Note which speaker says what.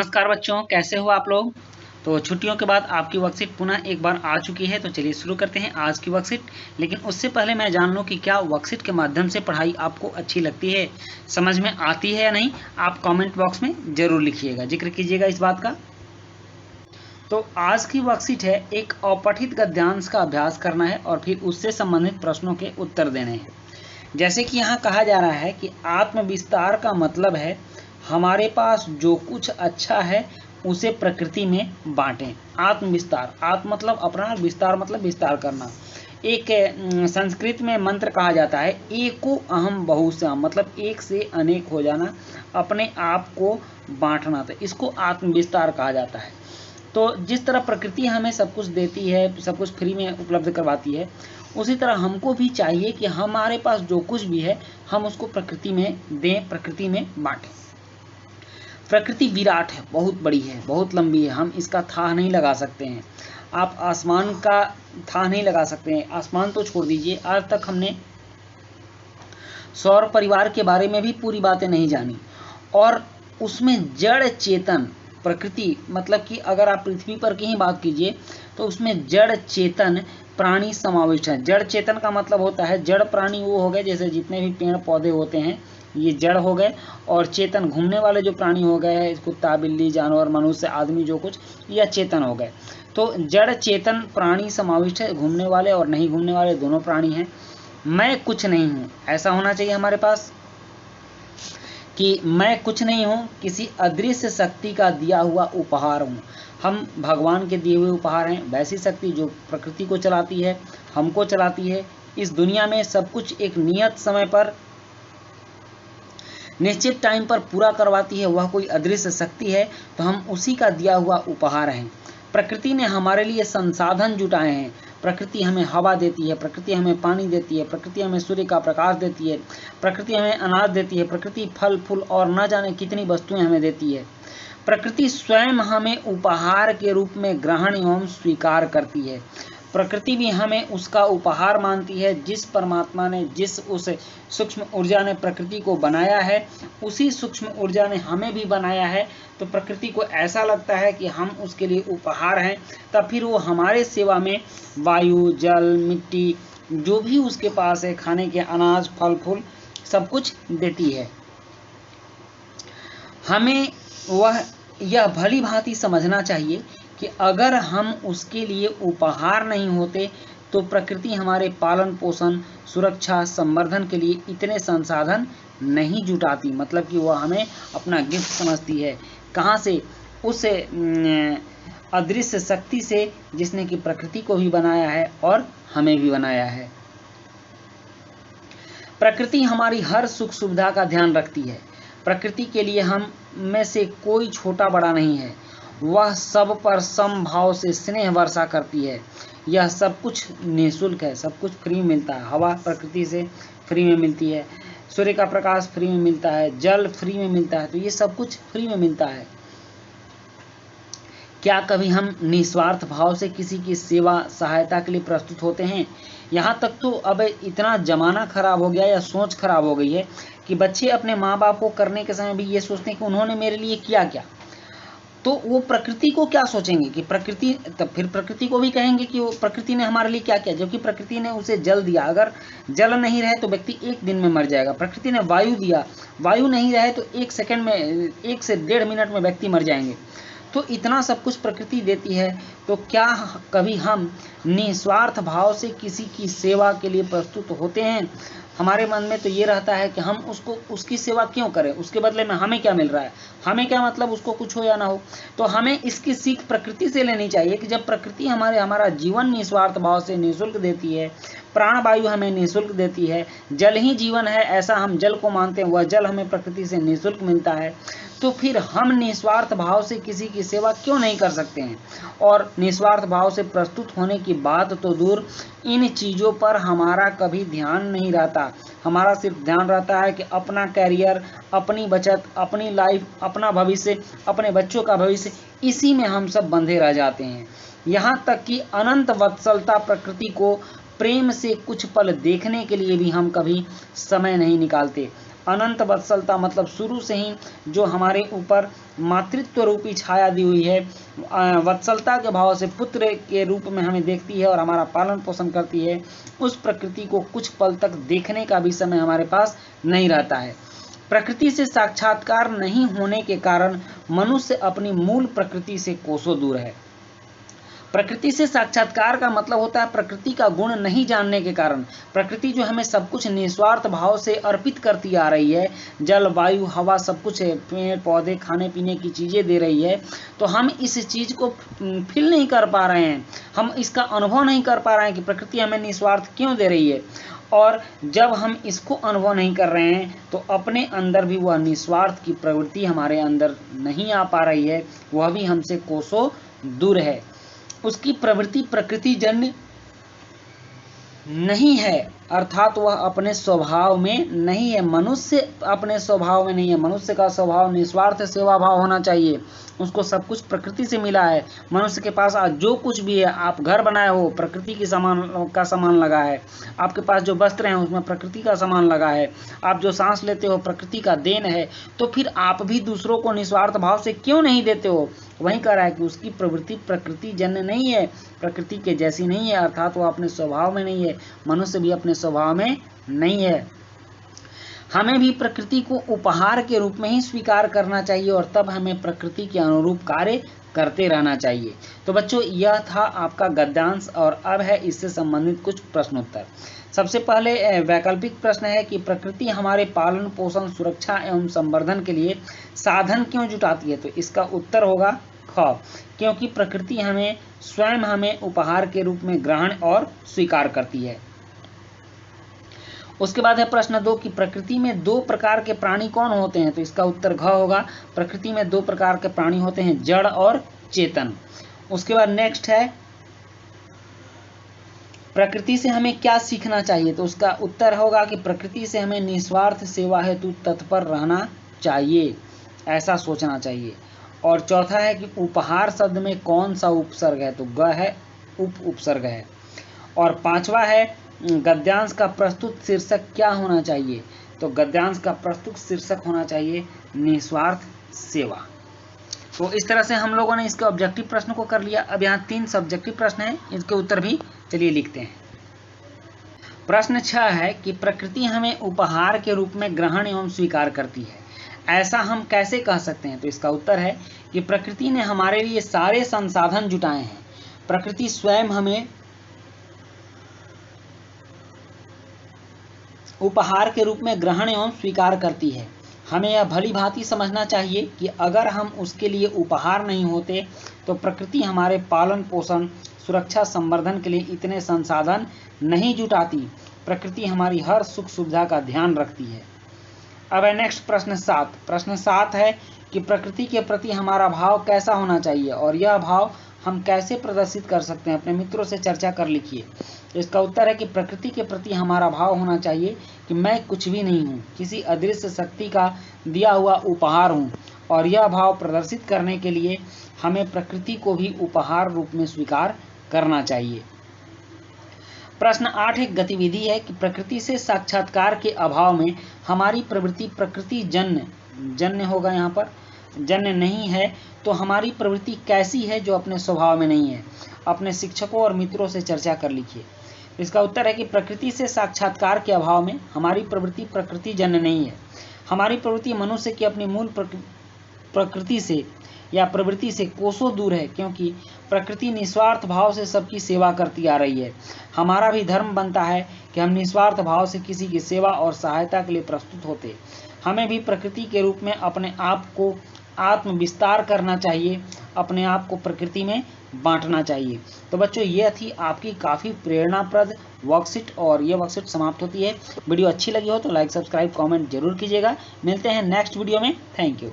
Speaker 1: नमस्कार बच्चों, कैसे हो आप लोग। तो छुट्टियों के बाद आपकी वर्कशीट पुनः एक बार आ चुकी है। तो चलिए शुरू करते हैं आज की वर्कशीट। लेकिन उससे पहले मैं जान लूं कि क्या वर्कशीट के माध्यम से पढ़ाई आपको अच्छी लगती है, समझ में आती है या नहीं। आप कमेंट बॉक्स में ज़रूर लिखिएगा, जिक्र कीजिएगा इस बात का। तो आज की वर्कशीट है, एक अपठित गद्यांश का अभ्यास करना है और फिर उससे संबंधित प्रश्नों के उत्तर देने हैं। जैसे कि यहाँ कहा जा रहा है कि आत्मविस्तार का मतलब है हमारे पास जो कुछ अच्छा है उसे प्रकृति में बांटें। आत्मविस्तार, आत्म मतलब अपना, विस्तार मतलब विस्तार करना। एक संस्कृत में मंत्र कहा जाता है, एको अहम बहुश्याम, मतलब एक से अनेक हो जाना, अपने आप को बांटना। तो इसको आत्मविस्तार कहा जाता है। तो जिस तरह प्रकृति हमें सब कुछ देती है, सब कुछ फ्री में उपलब्ध करवाती है, उसी तरह हमको भी चाहिए कि हमारे पास जो कुछ भी है हम उसको प्रकृति में दें, प्रकृति में बांटें। प्रकृति विराट है, बहुत बड़ी है, बहुत लंबी है, हम इसका थाह नहीं लगा सकते हैं। आप आसमान का थाह नहीं लगा सकते हैं। आसमान तो छोड़ दीजिए, आज तक हमने सौर परिवार के बारे में भी पूरी बातें नहीं जानी। और उसमें जड़ चेतन प्रकृति, मतलब कि अगर आप पृथ्वी पर की ही बात कीजिए तो उसमें जड़ चेतन प्राणी समाविष्ट हैं। जड़ चेतन का मतलब होता है, जड़ प्राणी वो हो गए जैसे जितने भी पेड़ पौधे होते हैं ये जड़ हो गए, और चेतन घूमने वाले जो प्राणी हो गए हैं, कुत्ता बिल्ली जानवर मनुष्य आदमी जो कुछ, यह चेतन हो गए। तो जड़ चेतन प्राणी समाविष्ट है, घूमने वाले और नहीं घूमने वाले दोनों प्राणी हैं। मैं कुछ नहीं हूँ, ऐसा होना चाहिए हमारे पास कि मैं कुछ नहीं हूँ, किसी अदृश्य शक्ति का दिया हुआ उपहार हूँ। हम भगवान के दिए हुए उपहार हैं। वैसी शक्ति जो प्रकृति को चलाती है, हमको चलाती है। इस दुनिया में सब कुछ एक नियत समय पर, निश्चित टाइम पर पूरा करवाती है, वह कोई अदृश्य शक्ति है। तो हम उसी का दिया हुआ उपहार हैं। प्रकृति ने हमारे लिए संसाधन जुटाए हैं। प्रकृति हमें हवा देती है, प्रकृति हमें पानी देती है, प्रकृति हमें सूर्य का प्रकाश देती है, प्रकृति हमें अनाज देती है, प्रकृति फल फूल और न जाने कितनी वस्तुएं हमें देती है। प्रकृति स्वयं हमें उपहार के रूप में ग्रहण एवं स्वीकार करती है। प्रकृति भी हमें उसका उपहार मानती है। जिस परमात्मा ने, जिस उस सूक्ष्म ऊर्जा ने प्रकृति को बनाया है, उसी सूक्ष्म ऊर्जा ने हमें भी बनाया है। तो प्रकृति को ऐसा लगता है कि हम उसके लिए उपहार हैं, तब फिर वो हमारे सेवा में वायु, जल, मिट्टी, जो भी उसके पास है, खाने के अनाज, फल फूल सब कुछ देती है। हमें यह भली भांति समझना चाहिए कि अगर हम उसके लिए उपहार नहीं होते तो प्रकृति हमारे पालन पोषण, सुरक्षा, संवर्धन के लिए इतने संसाधन नहीं जुटाती। मतलब कि वह हमें अपना गिफ्ट समझती है। कहाँ से? उस अदृश्य शक्ति से जिसने कि प्रकृति को भी बनाया है और हमें भी बनाया है। प्रकृति हमारी हर सुख सुविधा का ध्यान रखती है। प्रकृति के लिए हम में से कोई छोटा बड़ा नहीं है। वह सब पर समभाव से स्नेह वर्षा करती है। यह सब कुछ निःशुल्क है, सब कुछ फ्री में मिलता है। हवा प्रकृति से फ्री में मिलती है, सूर्य का प्रकाश फ्री में मिलता है, जल फ्री में मिलता है। तो ये सब कुछ फ्री में मिलता है। क्या कभी हम निस्वार्थ भाव से किसी की सेवा सहायता के लिए प्रस्तुत होते हैं? यहाँ तक तो अब इतना ज़माना खराब हो गया या सोच खराब हो गई है कि बच्चे अपने माँ बाप को करने के समय भी ये सोचते हैं कि उन्होंने मेरे लिए किया क्या। तो वो प्रकृति को क्या सोचेंगे कि प्रकृति, तब फिर प्रकृति को भी कहेंगे कि वो प्रकृति ने हमारे लिए क्या किया, जबकि प्रकृति ने उसे जल दिया। अगर जल नहीं रहे तो व्यक्ति एक दिन में मर जाएगा। प्रकृति ने वायु दिया, वायु नहीं रहे तो 1 सेकंड में, 1 से 1.5 मिनट में व्यक्ति मर जाएंगे। तो इतना सब कुछ प्रकृति देती है। तो क्या कभी हम निस्वार्थ भाव से किसी की सेवा के लिए प्रस्तुत होते हैं? हमारे मन में तो ये रहता है कि हम उसको, उसकी सेवा क्यों करें, उसके बदले में हमें क्या मिल रहा है, हमें क्या मतलब, उसको कुछ हो या ना हो। तो हमें इसकी सीख प्रकृति से लेनी चाहिए कि जब प्रकृति हमारा जीवन निस्वार्थ भाव से निःशुल्क देती है, प्राण वायु हमें निःशुल्क देती है, जल ही जीवन है ऐसा हम जल को मानते हैं, वह जल हमें प्रकृति से निःशुल्क मिलता है, तो फिर हम निस्वार्थ भाव से किसी की सेवा क्यों नहीं कर सकते हैं। और निस्वार्थ भाव से प्रस्तुत होने की बात तो दूर, इन चीज़ों पर हमारा कभी ध्यान नहीं रहता। हमारा सिर्फ ध्यान रहता है कि अपना कैरियर, अपनी बचत, अपनी लाइफ, अपना भविष्य, अपने बच्चों का भविष्य, इसी में हम सब बंधे रह जाते हैं। यहाँ तक कि अनंत वत्सलता प्रकृति को प्रेम से कुछ पल देखने के लिए भी हम कभी समय नहीं निकालते। अनंत वत्सलता मतलब शुरू से ही जो हमारे ऊपर मातृत्व रूपी छाया दी हुई है, वत्सलता के भाव से पुत्र के रूप में हमें देखती है और हमारा पालन पोषण करती है, उस प्रकृति को कुछ पल तक देखने का भी समय हमारे पास नहीं रहता है। प्रकृति से साक्षात्कार नहीं होने के कारण मनुष्य अपनी मूल प्रकृति से कोसों दूर है। प्रकृति से साक्षात्कार का मतलब होता है प्रकृति का गुण नहीं जानने के कारण। प्रकृति जो हमें सब कुछ निस्वार्थ भाव से अर्पित करती आ रही है, जल वायु हवा सब कुछ है, पेड़ पौधे खाने पीने की चीज़ें दे रही है, तो हम इस चीज़ को फील नहीं कर पा रहे हैं, हम इसका अनुभव नहीं कर पा रहे हैं कि प्रकृति हमें निस्वार्थ क्यों दे रही है। और जब हम इसको अनुभव नहीं कर रहे हैं तो अपने अंदर भी वह निस्वार्थ की प्रवृत्ति हमारे अंदर नहीं आ पा रही है, वह भी हमसे कोसों दूर है। उसकी प्रवृत्ति प्रकृति जन्य नहीं है, अर्थात वह अपने स्वभाव में नहीं है, मनुष्य अपने स्वभाव में नहीं है। मनुष्य का स्वभाव निस्वार्थ सेवा भाव होना चाहिए, उसको सब कुछ प्रकृति से मिला है। मनुष्य के पास आज जो कुछ भी है, आप घर बनाए हो प्रकृति की सामान लगा है, आपके पास जो वस्त्र हैं उसमें प्रकृति का सामान लगा है, आप जो सांस लेते हो प्रकृति का देन है, तो फिर आप भी दूसरों को निस्वार्थ भाव से क्यों नहीं देते हो। वही कह रहा है कि उसकी प्रवृत्ति प्रकृति जन्य नहीं है, प्रकृति के जैसी नहीं है, अर्थात वो अपने स्वभाव में नहीं है, मनुष्य भी अपने स्वभाव में नहीं है। हमें भी प्रकृति को उपहार के रूप में ही स्वीकार करना चाहिए और तब हमें प्रकृति के अनुरूप कार्य करते रहना चाहिए। तो बच्चों, यह था आपका गद्यांश और अब है इससे संबंधित कुछ प्रश्नोत्तर। सबसे पहले वैकल्पिक प्रश्न है कि प्रकृति हमारे पालन पोषण सुरक्षा एवं संवर्धन के लिए साधन क्यों जुटाती है। तो इसका उत्तर होगा ख, क्योंकि प्रकृति स्वयं हमें उपहार के रूप में ग्रहण और स्वीकार करती है। उसके बाद है प्रश्न 2 कि प्रकृति में 2 प्रकार के प्राणी कौन होते हैं। तो इसका उत्तर घ होगा, प्रकृति में 2 प्रकार के प्राणी होते हैं, जड़ और चेतन। उसके बाद नेक्स्ट है प्रकृति से हमें क्या सीखना चाहिए। तो उसका उत्तर होगा कि प्रकृति से हमें निस्वार्थ सेवा हेतु तत्पर रहना चाहिए, ऐसा सोचना चाहिए। और चौथा है कि उपहार शब्द में कौन सा उपसर्ग है। तो ग है, उपसर्ग है। और 5वां है गद्यांश का प्रस्तुत शीर्षक क्या होना चाहिए। तो गद्यांश का प्रस्तुत शीर्षक होना चाहिए निस्वार्थ सेवा। तो इस तरह से हम लोगों ने इसके ऑब्जेक्टिव प्रश्न को कर लिया। अब यहाँ 3 सब्जेक्टिव प्रश्न हैं, इसके उत्तर भी चलिए लिखते हैं। प्रश्न 6 है कि प्रकृति हमें उपहार के रूप में ग्रहण एवं स्वीकार करती है, ऐसा हम कैसे कह सकते हैं। तो इसका उत्तर है कि प्रकृति ने हमारे लिए सारे संसाधन जुटाए हैं, प्रकृति स्वयं हमें उपहार के रूप में ग्रहण एवं स्वीकार करती है। हमें यह भली भांति समझना चाहिए कि अगर हम उसके लिए उपहार नहीं होते तो प्रकृति हमारे पालन पोषण सुरक्षा संवर्धन के लिए इतने संसाधन नहीं जुटाती। प्रकृति हमारी हर सुख सुविधा का ध्यान रखती है। अब है नेक्स्ट प्रश्न 7। प्रश्न 7 है कि प्रकृति के प्रति हमारा भाव कैसा होना चाहिए और यह भाव हम कैसे प्रदर्शित कर सकते हैं। अपने मित्रों से चर्चा कर लिखिए। तो इसका उत्तर है कि प्रकृति के प्रति हमारा भाव होना चाहिए कि मैं कुछ भी नहीं हूँ, किसी अदृश्य शक्ति का दिया हुआ उपहार हूँ, और यह भाव प्रदर्शित करने के लिए हमें प्रकृति को भी उपहार रूप में स्वीकार करना चाहिए। प्रश्न 8 एक गतिविधि है कि प्रकृति से साक्षात्कार के अभाव में हमारी प्रवृत्ति प्रकृति जन्य होगा, यहाँ पर जन्य नहीं है, तो हमारी प्रवृत्ति कैसी है जो अपने स्वभाव में नहीं है। अपने शिक्षकों और मित्रों से चर्चा कर लीजिए। इसका उत्तर है कि प्रकृति से साक्षात्कार के अभाव में हमारी प्रवृत्ति प्रकृति जन्य नहीं है। हमारी प्रवृत्ति मनुष्य की अपनी मूल प्रकृति से या प्रवृत्ति से कोसों दूर है, क्योंकि प्रकृति निस्वार्थ भाव से सबकी सेवा करती आ रही है। हमारा भी धर्म बनता है कि हम निस्वार्थ भाव से किसी की सेवा और सहायता के लिए प्रस्तुत होते। हमें भी प्रकृति के रूप में अपने आप को आत्म विस्तार करना चाहिए, अपने आप को प्रकृति में बांटना चाहिए। तो बच्चों, ये थी आपकी काफ़ी प्रेरणाप्रद वर्कशीट और ये वर्कशीट समाप्त होती है। वीडियो अच्छी लगी हो तो लाइक सब्सक्राइब कमेंट जरूर कीजिएगा। मिलते हैं नेक्स्ट वीडियो में। Thank you.